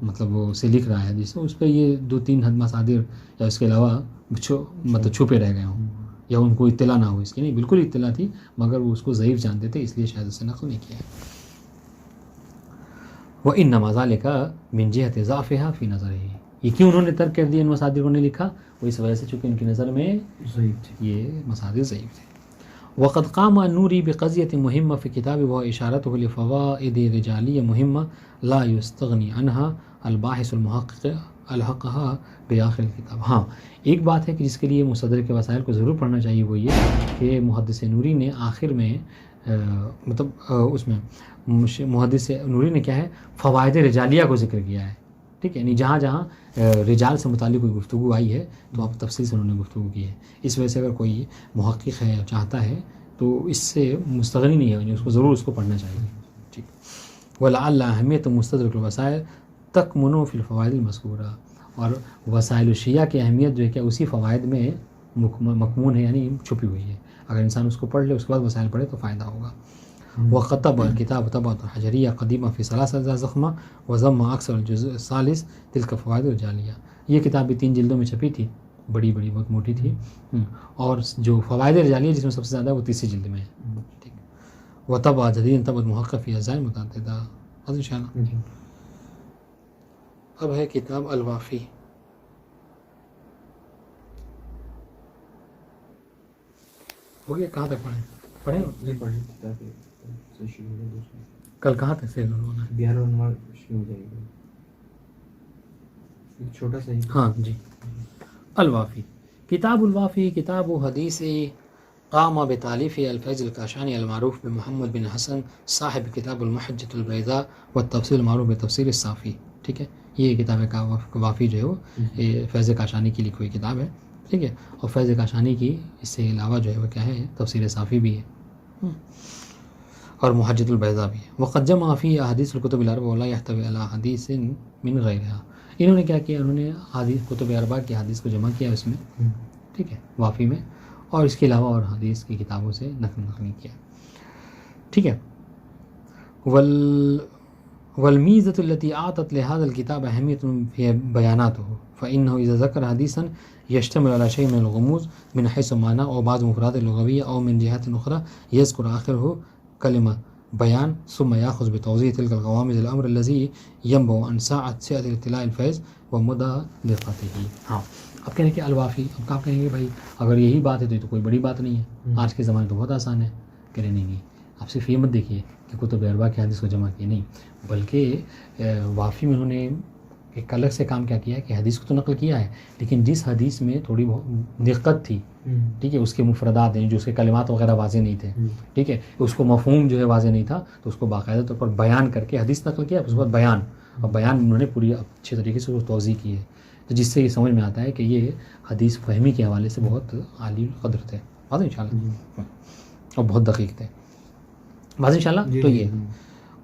مطلب وہ سے لکھ رہا ہے جس سے اس پہ یہ 2-3 مصادر یا اس کے علاوہ مطلب چھپے رہ گئے ہوں یا ان کو اطلاع نہ ہو. اس کی نہیں بالکل اطلاع تھی مگر وہ اس کو ضعیف جانتے تھے اس لیے شاید اسے نقل نہیں کیا. وَإِنَّمَا ذَلِكَ مِنْ جِهَةِ ضَعْفِهَا فِي نَظَرِهِ. یہ کیوں انہوں نے ترک کر دیا ان مصادر کو نہیں لکھا، وہ اس وجہ سے چونکہ ان کی نظر میں یہ مصادر ضعیف تھے. وقد قام النوری بقضیۃ مهمة في کتاب و اشارته لفوائد رجالیہ مهمة لا يستغني عنها الباحث المحقق الحقها بآخر الکتاب. ہاں ایک بات ہے کہ جس کے لیے مصدر کے وسائل کو ضرور پڑھنا چاہیے، وہ یہ کہ محدث نوری نے آخر میں اس میں محدث نوری نے کیا ہے فوائد رجالیہ کو ذکر کیا ہے. ٹھیک ہے، یعنی جہاں جہاں رجال سے متعلق کوئی گفتگو آئی ہے تو آپ تفصیل سے انہوں نے گفتگو کی ہے. اس وجہ سے اگر کوئی محقق ہے چاہتا ہے تو اس سے مستغنی نہیں ہے، یعنی اس کو ضرور اس کو پڑھنا چاہیے. ٹھیک. وَلَعَلَّ اہمیت مستدرک الوسائل تکمن فی الفوائد المذکورہ، اور وسائل الشیعہ کی اہمیت جو ہے کہ اسی فوائد میں مکمون ہے، یعنی چھپی ہوئی ہے. اگر انسان اس کو پڑھ لے، اس کے بعد وسائل پڑھے تو فائدہ ہوگا. وخطب الكتاب طبعة حجریہ قدیمہ فی 3 زخمہ وضم اکثر الجزء الثالث تلک فوائد الجالیہ. یہ کتاب بھی 3 جلدوں میں چھپی تھی، بڑی بہت موٹی تھی، اور جو فوائد رجالیہ جس میں سب سے زیادہ وہ 3 جلد میں ہے. ٹھیک. وطبع جدید طبع محقق فی اجزاء متعددہ. ان شاء اللہ اب ہے کتاب الوافی. ہو گیا؟ کہاں تک پڑھیں؟ کل کہاں تک سے بہار عنوان شروع ہو جائے گا، ایک چھوٹا سا ہی. ہاں جی. الوافی کتاب الوافی کتاب حدیث قام بتالیف الفیض الکاشانی المعروف بمحمد بن حسن صاحب کتاب المحجۃ البیضاء والتفسیر المعروف بتفسیر الصافی. ٹھیک ہے، یہ کتاب وافی جو ہے وہ فیض کاشانی کی لکھی ہوئی کتاب ہے. ٹھیک ہے، اور فیض کاشانی کی اس سے علاوہ جو ہے وہ کیا ہے تفسیر صافی بھی ہے اور محجۃ البیضاء بھی ہے. وقد جمع فی احادیث الکتب الاربع ولا يحتوی علی حدیث من غیرها. انہوں نے کیا کیا، انہوں نے حدیث کتب اربع کی حدیث کو جمع کیا اس میں. ٹھیک ہے، وافی میں، اور اس کے علاوہ اور حدیث کی کتابوں سے نقل نہیں کیا. ٹھیک ہے. والمیزۃ التي اعطت لهذا الكتاب اہمیت فی بیاناته فانه اذا ذکر حدیثا يشتمل على شيء من الغموض من حيث معنى او بعض مفرات اللغويه او من جهات اخرى يذكر اخره كلمه بیان ثم ياخذ بتوضيح تلك الغوامض الامر الذي ينبع عن سعة الاطلاع الفیض ومدالقته. ہاں اب کہنے کہ الوافی، اب آپ کہیں گے بھائی اگر یہی بات ہے تو یہ تو کوئی بڑی بات نہیں ہے، آج کے زمانے تو بہت آسان ہے. کہ نہیں، آپ صرف یہ مت دیکھیے کہ کتب اربع کی حدیث کو جمع کی، نہیں، بلکہ وافی میں انہوں نے ایک الگ سے کام کیا کیا ہے کہ حدیث کو تو نقل کیا ہے، لیکن جس حدیث میں تھوڑی بہت دقت تھی، ٹھیک ہے، اس کے مفردات ہیں جو اس کے کلمات وغیرہ واضح نہیں تھے، ٹھیک ہے، اس کو مفہوم جو ہے واضح نہیں تھا، تو اس کو باقاعدہ طور پر بیان کر کے حدیث نقل کیا. اس کے بعد بیان، اور بیان انہوں نے پوری اچھے طریقے سے اس کو توضیح کی ہے، تو جس سے یہ سمجھ میں آتا ہے کہ یہ حدیث فہمی کے حوالے سے بہت عالی قدر تھے. بات ان شاء اللہ، اور بہت دقیق تھے. بات ان شاء اللہ. تو یہ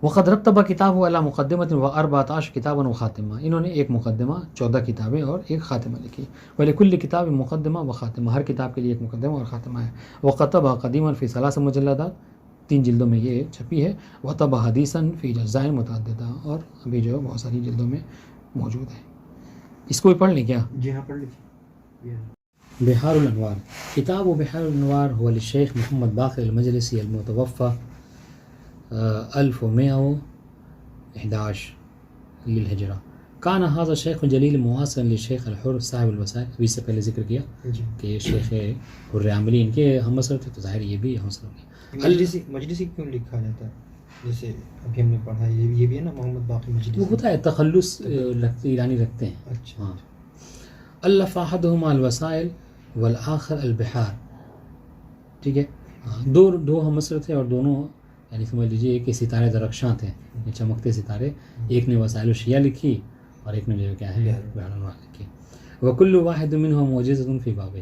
وقد رتب کتاب علی مقدمۃ و 14 کتابا و خاتمہ. انہوں نے ایک مقدمہ، 14 کتابیں اور ایک خاتمہ لکھی. ولکل کتاب مقدمہ و خاتمہ، ہر کتاب کے لیے ایک مقدمہ اور خاتمہ ہے. وکتب قدیما فی 3 مجلدات، 3 جلدوں میں یہ چھپی ہے. وطب حدیثا فی اجزاء متعددہ، اور ابھی جو بہت ساری جلدوں میں موجود ہے. اس کو بھی پڑھ لیں کیا؟ جی ہاں پڑھ لیجیے. بحار الانوار کتاب بحار الانوار هو للشیخ محمد باقر المجلسی المتوفى 1111 للہجرہ. کان هذا الشیخ الجلیل معاصرا للشیخ الحر صاحب الوسائل. ابھی سے پہلے ذکر کیا کہ شیخ حر عاملی ان کے ہم مسئلہ تھے، تو ظاہر یہ بھی ہم مسئلہ. مجلسی کیوں لکھا جاتا ہے؟ جیسے ابھی ہم نے پڑھا یہ بھی ہے نا محمد باقر مجلسی. وہ ہوتا ہے تخلص ایرانی رکھتے ہیں. اچھا. ہاں. الف احدهما الوسائل والآخر البحار. ٹھیک ہے، دو ہم مسئلہ تھے، اور دونوں یعنی سمجھ لیجیے کہ ستارے درخشاں تھے، چمکتے ستارے. ایک نے وسائل الشیعہ لکھی اور ایک نے جو کیا ہے بحار الانوار لکھی. وکل واحد منہم معجزۃ فی بابہ.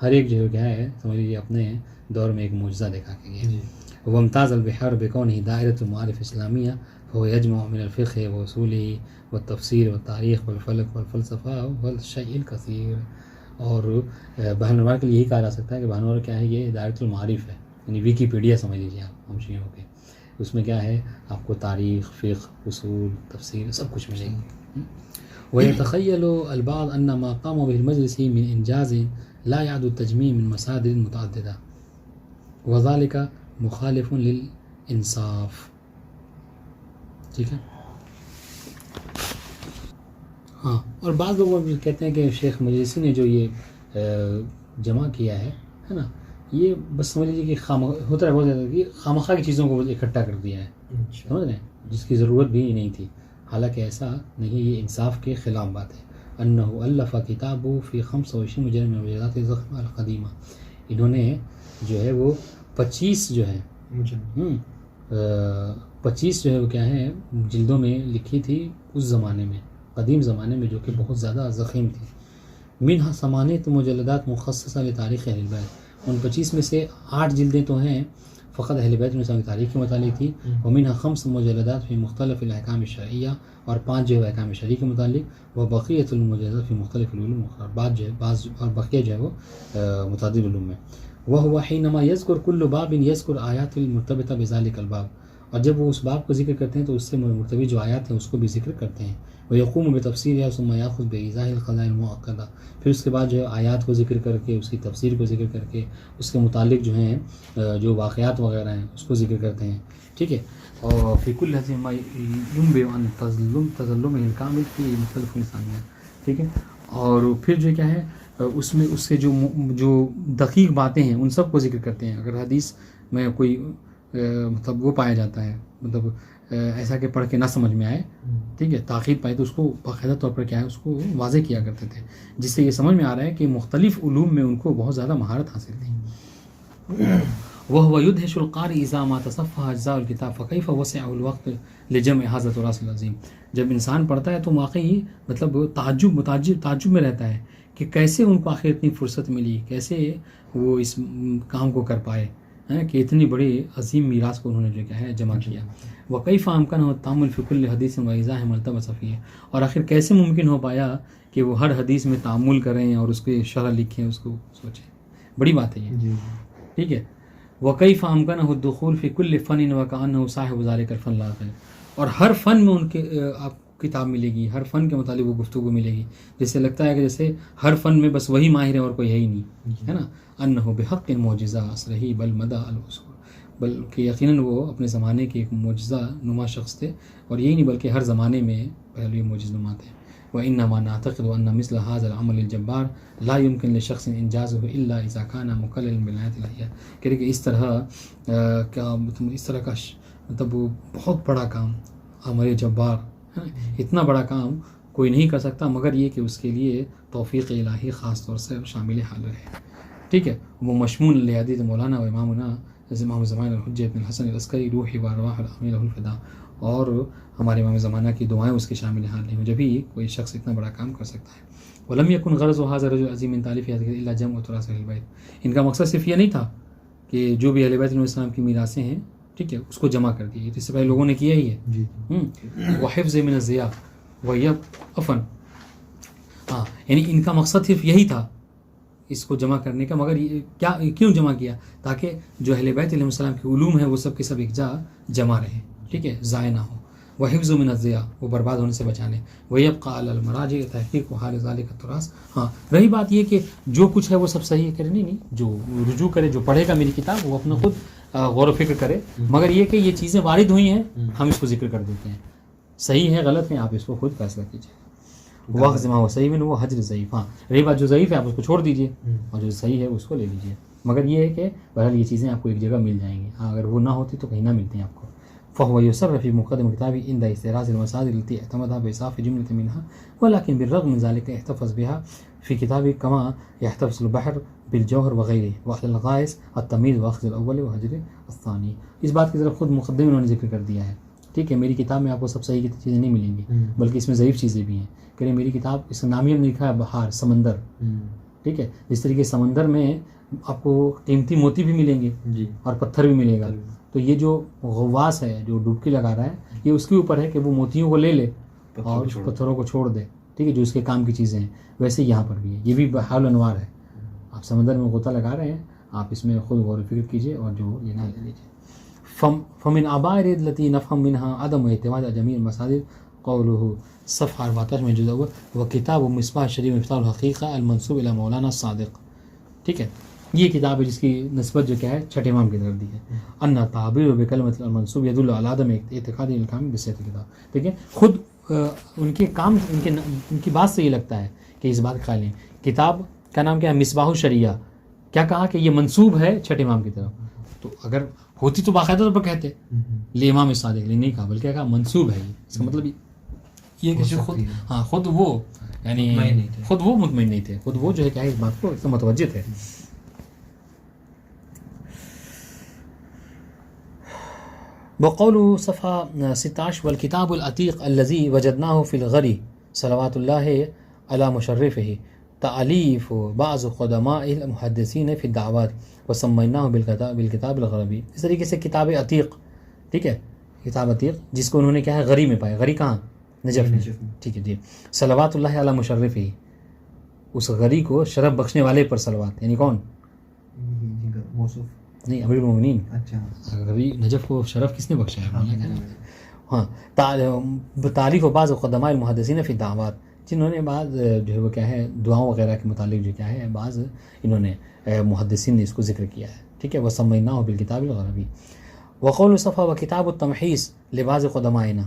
ہر ایک جو کیا ہے سمجھ لیجیے اپنے دور میں ایک معجزہ دکھا کے گئے. وامتاز البحار بکونہ دائرۃ المعارف اسلامیہ فهو يجمع من الفقه واصوله والتفسیر والتاریخ والفلک والفلسفہ والشیء الکثیر. اور بحار الانوار کے لیے یہی کہا جا سکتا ہے کہ بحار الانوار کیا ہے، یہ دائرۃ المعارف ہے، یعنی ویکیپیڈیا سمجھ لیجیے آپ ہم شیعوں کے. اس میں کیا ہے آپ کو تاریخ، فقہ، اصول، تفسیر سب کچھ ملے گی. ويتخيل البعض أن ما قام به المجلس من إنجاز لا يعد التجميع من مصادر متعددة وذلك مخالف للإنصاف. ٹھیک ہے. ہاں، اور بعض لوگ کہتے ہیں کہ شیخ مجلسی نے جو یہ جمع کیا ہے نا، یہ بس سمجھ لیجیے کہ ہوتا ہے بہت زیادہ کہ خامخواہ کی چیزوں کو اکٹھا کر دیا ہے، اچھا سمجھ رہے ہیں، جس کی ضرورت بھی نہیں تھی، حالانکہ ایسا نہیں، یہ انصاف کے خلاف بات ہے۔ انہ الف کتاب فی 25 مجرد من المجلدات الضخمہ القدیمہ، انہوں نے جو ہے وہ 25 جو ہے 25 جو ہے وہ کیا ہے جلدوں میں لکھی تھی اس زمانے میں، قدیم زمانے میں، جو کہ بہت زیادہ ضخیم تھی۔ منہا 8 مجلدات مخصصہ لتاریخ اہل بیت، ان 25 میں سے 8 جلدیں تو ہیں فقط اہل بیت کی تاریخ کے متعلق تھی، ومنہا 5 مجلدات فی مختلف الاحکام الشرعیہ، اور 5 جو ہے احکام شرعی کے متعلق، وہ بقیۃ المجلدات فی مختلف العلوم، اور بعض اور بقیہ جو ہے وہ متعدد علوم میں۔ وہو حینما یذکر کل باب یذکر آیات المرتبطہ بذلک الباب، اور جب وہ اس باب کو ذکر کرتے ہیں تو اس سے مرتبط جو آیات ہیں اس کو بھی ذکر کرتے ہیں۔ ویقوم بتفسیرها ثم یاخذ بایضاح القضاء المؤکدہ، پھر اس کے بعد جو ہے آیات کو ذکر کر کے، اس کی تفسیر کو ذکر کر کے، اس کے متعلق جو ہیں جو واقعات وغیرہ ہیں اس کو ذکر کرتے ہیں، ٹھیک ہے۔ اور فی کل هذه ما ينبئ عن تظلم الکامل فی مختلف انسانیات، ٹھیک ہے۔ اور پھر جو کیا ہے اس میں اس سے جو دقیق باتیں ہیں ان سب کو ذکر کرتے ہیں۔ اگر حدیث میں کوئی مطلب وہ پایا جاتا ہے، مطلب ایسا کہ پڑھ کے نہ سمجھ میں آئے، ٹھیک ہے، تاخیر پائے، تو اس کو باقاعدہ طور پر کیا ہے اس کو واضح کیا کرتے تھے، جس سے یہ سمجھ میں آ رہا ہے کہ مختلف علوم میں ان کو بہت زیادہ مہارت حاصل تھی۔ وهو يدهش القارئ اذا ما تصفح اجزاء الكتاب فكيف وسعه الوقت لجمع هذا التراث العظیم، جب انسان پڑھتا ہے تو واقعی مطلب تعجب میں رہتا ہے کہ کیسے ان کو آخر اتنی فرصت ملی، کیسے وہ اس کام کو کر پائے کہ اتنی بڑی عظیم میراث کو انہوں نے جو کیا ہے جمع کیا۔ وکیف امکن التامل فی کل حدیث و ایضاح ملتبس فیہ، اور آخر کیسے ممکن ہو پایا کہ وہ ہر حدیث میں تامل کریں اور اس کے شرح لکھیں، اس کو سوچیں، بڑی بات ہے یہ، ٹھیک ہے۔ وکیف امکن الدخول فی کل فن وکأنہ صاحب ذلک الفن لا غیر، اور ہر فن میں ان کے آپ کتاب ملے گی، ہر فن کے متعلق وہ گفتگو ملے گی، جیسے لگتا ہے کہ جیسے ہر فن میں بس وہی ماہر ہے اور کوئی ہے ہی نہیں، ہے نا۔ انہ بحق معجزہ اصرہی بل مدى العصور، بلکہ یقیناً وہ اپنے زمانے کے ایک معجزہ نما شخص تھے، اور یہی نہیں بلکہ ہر زمانے میں پہلے معجزہ نما تھے۔ وانما نعتقد ان مثل هذا العمل الجبار لا يمكن لشخص انجازه الا اذا كان مكللا بالعنایت الہیہ، کہ اس طرح اس طرح کا مطلب بہت بڑا کام عمل جبار، اتنا بڑا کام کوئی نہیں کر سکتا مگر یہ کہ اس کے لیے توفیق الہی خاص طور سے شامل حال رہے، ٹھیک ہے۔ وہ مشمول لحدیث مولانا و امامنا امام زمان الحجۃ بن الحسن العسکری روحی و ارواح الامین له الفداء، اور ہمارے امام زمانہ کی دعائیں اس کے شامل حال نہیں، جبھی کوئی شخص اتنا بڑا کام کر سکتا ہے۔ ولم يكن غرض هذا الرجل العظیم من تالیف هذه الا جمع تراث اہل البیت، ان کا مقصد صرف یہ نہیں تھا کہ جو بھی اہل بیت علیہ السلام کی میراثیں ہیں، ٹھیک ہے، اس کو جمع کر دیا، اس سے پہلے لوگوں نے کیا ہی ہے، وحفظ من الضیاء ویقفن، ہاں، یعنی ان کا مقصد صرف یہی تھا اس کو جمع کرنے کا، مگر کیوں جمع کیا؟ تاکہ جو اہل بیت علیہ السلام کے علوم ہیں وہ سب کے سب ایک جا جمع رہیں، ٹھیک ہے، ضائع نہ ہو۔ وحفظ من الضیاء، وہ برباد ہونے سے بچانے، ویبقى علی المراجع تحقیق و حال ذلك التراث، ہاں، رہی بات یہ کہ جو کچھ ہے وہ سب صحیح ہے، نہیں، جو رجوع کرے، جو پڑھے گا میری کتاب وہ اپنا خود غور و فکر کرے، مگر یہ کہ یہ چیزیں وارد ہوئی ہیں ہم اس کو ذکر کر دیتے ہیں، صحیح ہے غلط ہے آپ اس کو خود فیصلہ کیجیے۔ وقت زماں وہ صحیح میں وہ حجر ضعیف، ہاں، رہی بات جو ضعیف ہے آپ اس کو چھوڑ دیجیے اور جو صحیح ہے اس کو لے لیجیے، مگر یہ ہے کہ بہرحال یہ چیزیں آپ کو ایک جگہ مل جائیں گی، ہاں، اگر وہ نہ ہوتی تو کہیں نہ ملتی ہیں آپ کو۔ فهو يسر في مقدم كتابه عند استيراز المصادر التي اعتمدها بإضافة جملة منها، ولكن بالرغم من ذلك احتفظ بها في كتابه كما يحتفظ البحر بالجوهر وغيره، وأهل الغائز التمييز وأخذ الأول وهجر الثاني، اس بات کی طرف خود مقدمے انہوں نے ذکر کر دیا ہے، ٹھیک ہے۔ میری کتاب میں آپ کو سب صحیح کی چیزیں نہیں ملیں گی، بلکہ اس میں ضعیف چیزیں بھی ہیں، کہ میری کتاب اس کا نام ہی نے لکھا ہے بحار، سمندر، ٹھیک ہے، جس طریقے سمندر میں آپ کو قیمتی موتی بھی ملیں گے اور پتھر بھی ملے گا، تو یہ جو غواص ہے جو ڈبکی لگا رہا ہے یہ اس کے اوپر ہے کہ وہ موتیوں کو لے لے اور پتھروں کو چھوڑ دے، ٹھیک ہے، جو اس کے کام کی چیزیں ہیں۔ ویسے یہاں پر بھی ہے، یہ بھی بحار انوار ہے، آپ سمندر میں غوطہ لگا رہے ہیں، آپ اس میں خود غور و فکر کیجیے اور جو یہ نہ لے لیجیے۔ فمن آبائر التي نفهم منها عدم اعتماد جميع المصادر قوله صفحہ 14 میں جو ہے وہ کتاب مصباح الشریف مفتاح الحقیقہ المنسوب الى مولانا الصادق، ٹھیک ہے، یہ کتاب ہے جس کی نسبت جو کیا ہے چھٹے امام کی طرف دی ہے۔ ان تعبیر بکلمۃ المنسوب يدل على عدم اعتقاد الکلام بصحت الکتاب، ٹھیک ہے، خود ان کے کام ان کی بات سے یہ لگتا ہے کہ اس بات کا قائل ہیں۔ کتاب کا نام کیا ہے؟ مصباح الشریعہ، کیا کہا کہ یہ منسوب ہے چھٹے امام کی طرف, تو اگر ہوتی تو باقاعدہ طور پر کہتے لے امام صادق, لیکن نہیں کہا بلکہ کہا منسوب ہے. اس کا مطلب یہ کہ خود وہ یعنی خود وہ مطمئن نہیں تھے, خود وہ جو ہے کیا اس بات کو متوجہ تھے. وقول صفحہ 16 والکتاب العتیق الذی وجدناه فی الغری صلوات اللہ علی مشرفہ تعلیف بعض قدماء المحدثین فی الدعوات وسمیناہ بالکتاب الغربی. اس طریقے سے کتاب عتیق, ٹھیک ہے, کتاب عتیق جس کو انہوں نے کیا ہے غری میں پایا. غری کہاں؟ نجف میں, ٹھیک ہے جی. صلوات اللہ علی مشرفہ, اس غری کو شرف بخشنے والے پر صلوات, یعنی کون؟ نہیں, امیر المومنین. اچھا, غری نجف کو شرف کس نے بخشا ہے؟ ہاں, تعلیف و بعض قدماء المحدثین فی الدعوات, جنہوں نے بعض جو ہے وہ کیا ہے دعاؤں وغیرہ کے متعلق جو کیا ہے بعض انہوں نے محدثین نے اس کو ذکر کیا ہے, ٹھیک ہے. وسمیناہ بالکتاب الغربی. وقول صفحہ وکتاب التمحیص لبعض قدمائنا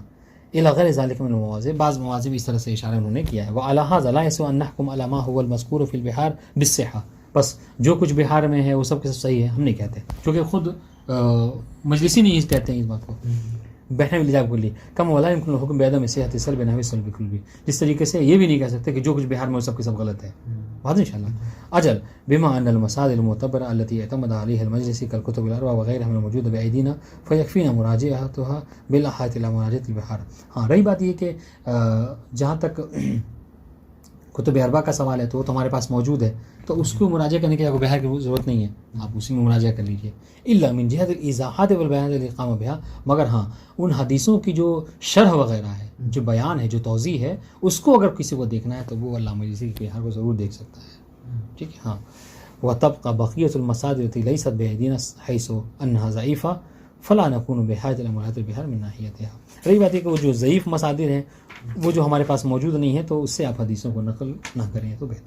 الی غیر ذلک من المواضع, بعض مواضع اس طرح سے اشارہ انہوں نے کیا ہے. وعلی ھذا لا یسع ان نحکم علی ما هو المذکور فی البحار بالصحہ, بس جو کچھ بہار میں ہے وہ سب کے سب صحیح ہے ہم نہیں کہتے, کیونکہ خود مجلسی نہیں کہتے ہیں اس بات کو. بہن الجاب کلی کم ولا يمكن الحكم بعدم صحت سلب نحو سلب کلی, جس طریقے سے یہ بھی نہیں کہہ سکتے کہ جو کچھ بہار میں وہ سب کے سب غلط ہے. واضح انشاءاللہ. اجل بما ان المسائل المعتبرة التي اعتمد عليها المجلس كالكتب الاربعه وغيرها من الموجوده بايدينا فيكفينا مراجعتها بالاحاطه الى مراجعه البحار. ہاں, رہی بات یہ کہ جہاں تک کتب اربعہ کا سوال ہے تو وہ تمہارے پاس موجود ہے, تو اس کو مراجعہ کرنے کی آپ کو بحار کی ضرورت نہیں ہے, آپ اسی میں مراجعہ کر لیجئے. الا من جهت الايضاحات والبيان للاقامه بها, مگر ہاں ان حدیثوں کی جو شرح وغیرہ ہے, جو بیان ہے, جو توضیح ہے, اس کو اگر کسی کو دیکھنا ہے تو وہ علامہ مجلسی کی بحار کو ضرور دیکھ سکتا ہے, ٹھیک ہے. ہاں, وتبقى بقيه المصادر التي ليست بايدينا حيث انها ضعيفه فلا نكون بحاجه الى مراجعه البحار من ناحيتها. رہی بات ہے کہ وہ جو ضعیف مصادر ہیں وہ جو ہمارے پاس موجود نہیں ہے تو اس سے آپ حدیثوں کو نقل نہ کریں تو بہتر.